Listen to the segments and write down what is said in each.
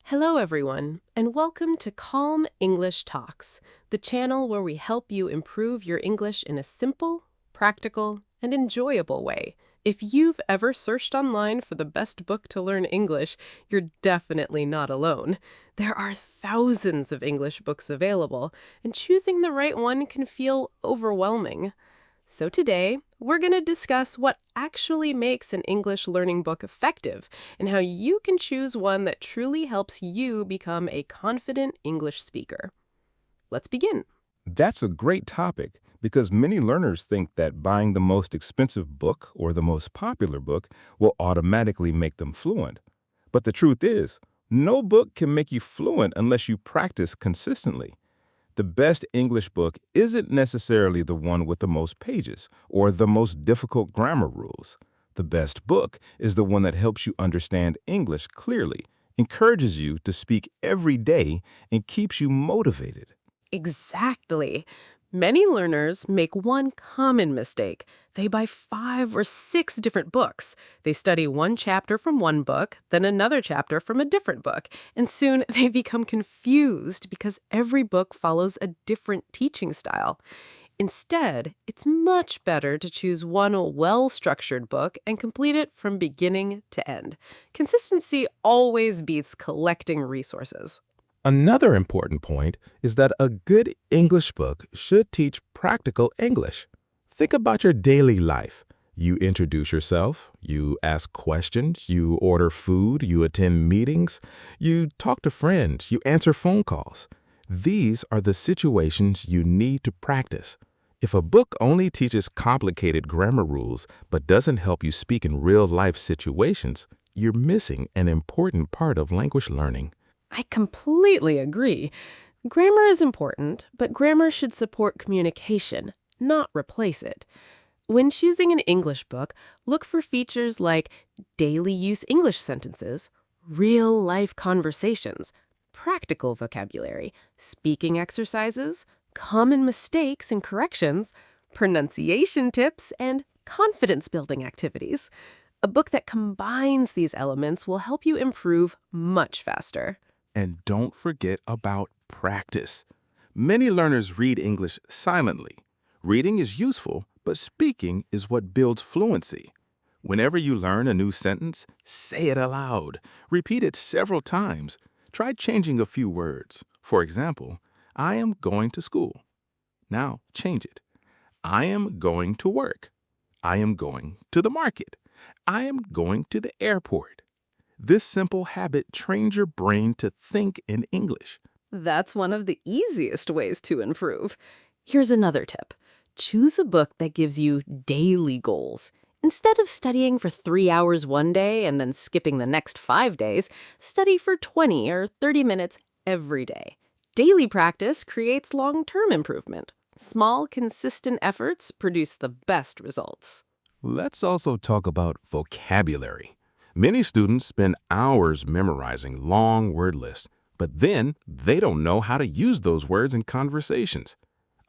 Hello, everyone, and welcome to Calm English Talks, the channel where we help you improve your English in a simple, practical, and enjoyable way. If you've ever searched online for the best book to learn English, you're definitely not alone. There are thousands of English books available, and choosing the right one can feel overwhelming. So today, we're going to discuss what actually makes an English learning book effective and how you can choose one that truly helps you become a confident English speaker. Let's begin. That's a great topic because many learners think that buying the most expensive book or the most popular book will automatically make them fluent. But the truth is, no book can make you fluent unless you practice consistently. The best English book isn't necessarily the one with the most pages or the most difficult grammar rules. The best book is the one that helps you understand English clearly, encourages you to speak every day, and keeps you motivated. Exactly. Many learners make one common mistake. They buy 5 or 6 different books. They study one chapter from one book, then another chapter from a different book, and soon they become confused because every book follows a different teaching style. Instead, it's much better to choose one well-structured book and complete it from beginning to end. Consistency always beats collecting resources. Another important point is that a good English book should teach practical English. Think about your daily life. You introduce yourself, you ask questions, you order food, you attend meetings, you talk to friends, you answer phone calls. These are the situations you need to practice. If a book only teaches complicated grammar rules but doesn't help you speak in real-life situations, you're missing an important part of language learning. I completely agree. Grammar is important, but grammar should support communication, not replace it. When choosing an English book, look for features like daily use English sentences, real life conversations, practical vocabulary, speaking exercises, common mistakes and corrections, pronunciation tips, and confidence building activities. A book that combines these elements will help you improve much faster. And don't forget about practice. Many learners read English silently. Reading is useful, but speaking is what builds fluency. Whenever you learn a new sentence, say it aloud. Repeat it several times. Try changing a few words. For example, I am going to school. Now change it. I am going to work. I am going to the market. I am going to the airport. This simple habit trains your brain to think in English. That's one of the easiest ways to improve. Here's another tip. Choose a book that gives you daily goals. Instead of studying for 3 hours one day and then skipping the next 5 days, study for 20 or 30 minutes every day. Daily practice creates long-term improvement. Small, consistent efforts produce the best results. Let's also talk about vocabulary. Many students spend hours memorizing long word lists, but then they don't know how to use those words in conversations.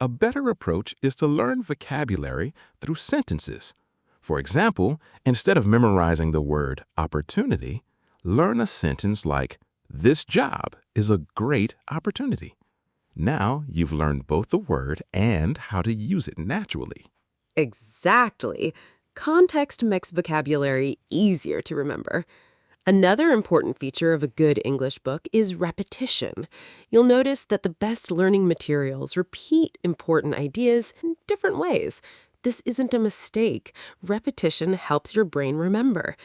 A better approach is to learn vocabulary through sentences. For example, instead of memorizing the word opportunity, learn a sentence like, "This job is a great opportunity." Now you've learned both the word and how to use it naturally. Exactly. Context makes vocabulary easier to remember. Another important feature of a good English book is repetition. You'll notice that the best learning materials repeat important ideas in different ways. This isn't a mistake. Repetition helps your brain remember.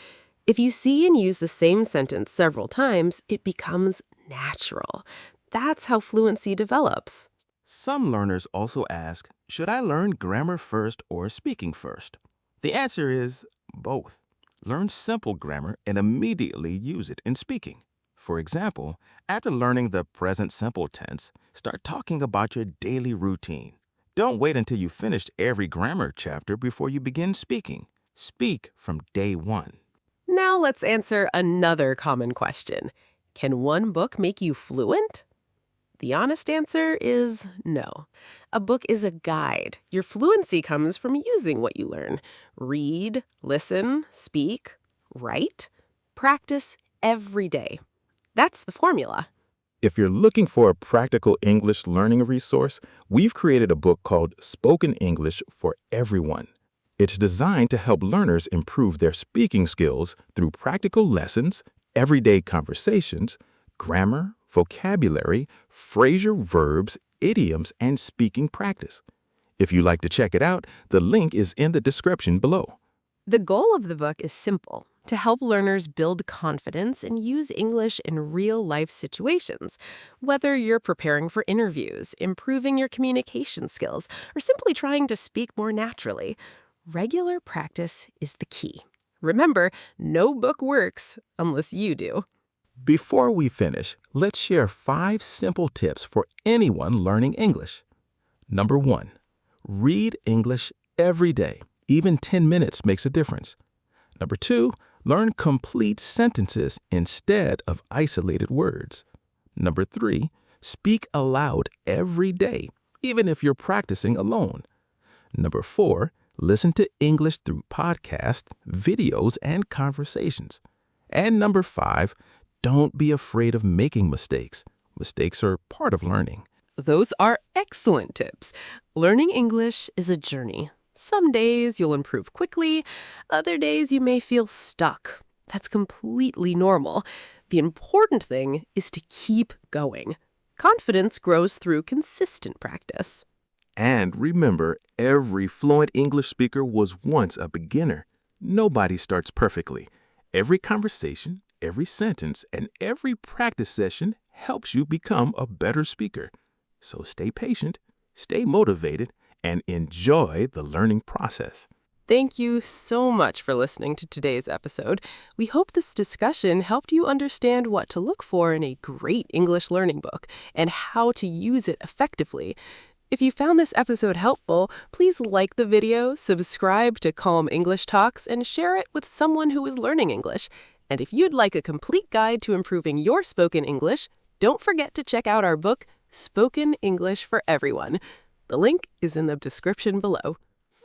If you see and use the same sentence several times, it becomes natural. That's how fluency develops. Some learners also ask, should I learn grammar first or speaking first? The answer is both. Learn simple grammar and immediately use it in speaking. For example, after learning the present simple tense, start talking about your daily routine. Don't wait until you finished every grammar chapter before you begin speaking. Speak from day one. Now let's answer another common question. Can one book make you fluent? The honest answer is no. A book is a guide. Your fluency comes from using what you learn. Read, listen, speak, write. Practice every day. That's the formula. If you're looking for a practical English learning resource, we've created a book called Spoken English for Everyone. It's designed to help learners improve their speaking skills through practical lessons, everyday conversations, grammar, vocabulary, phrasal verbs, idioms, and speaking practice. If you'd like to check it out, the link is in the description below. The goal of the book is simple: to help learners build confidence and use English in real-life situations. Whether you're preparing for interviews, improving your communication skills, or simply trying to speak more naturally, regular practice is the key. Remember, no book works unless you do. Before we finish, let's share 5 simple tips for anyone learning English. Number 1. Read English every day. Even 10 minutes makes a difference. Number 2. Learn complete sentences instead of isolated words. Number 3. Speak aloud every day, even if you're practicing alone. Number 4. Listen to English through podcasts, videos, and conversations. And number 5. Don't be afraid of making mistakes. Mistakes are part of learning. Those are excellent tips. Learning English is a journey. Some days you'll improve quickly, other days you may feel stuck. That's completely normal. The important thing is to keep going. Confidence grows through consistent practice. And remember, every fluent English speaker was once a beginner. Nobody starts perfectly. Every conversation, every sentence, and every practice session helps you become a better speaker. So stay patient, stay motivated, and enjoy the learning process. Thank you so much for listening to today's episode. We hope this discussion helped you understand what to look for in a great English learning book and how to use it effectively. If you found this episode helpful, please like the video, subscribe to Calm English Talks, and share it with someone who is learning English. And if you'd like a complete guide to improving your spoken English, don't forget to check out our book, Spoken English for Everyone. The link is in the description below.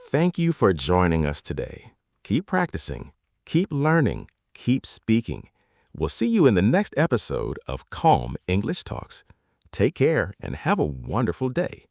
Thank you for joining us today. Keep practicing, keep learning, keep speaking. We'll see you in the next episode of Calm English Talks. Take care and have a wonderful day.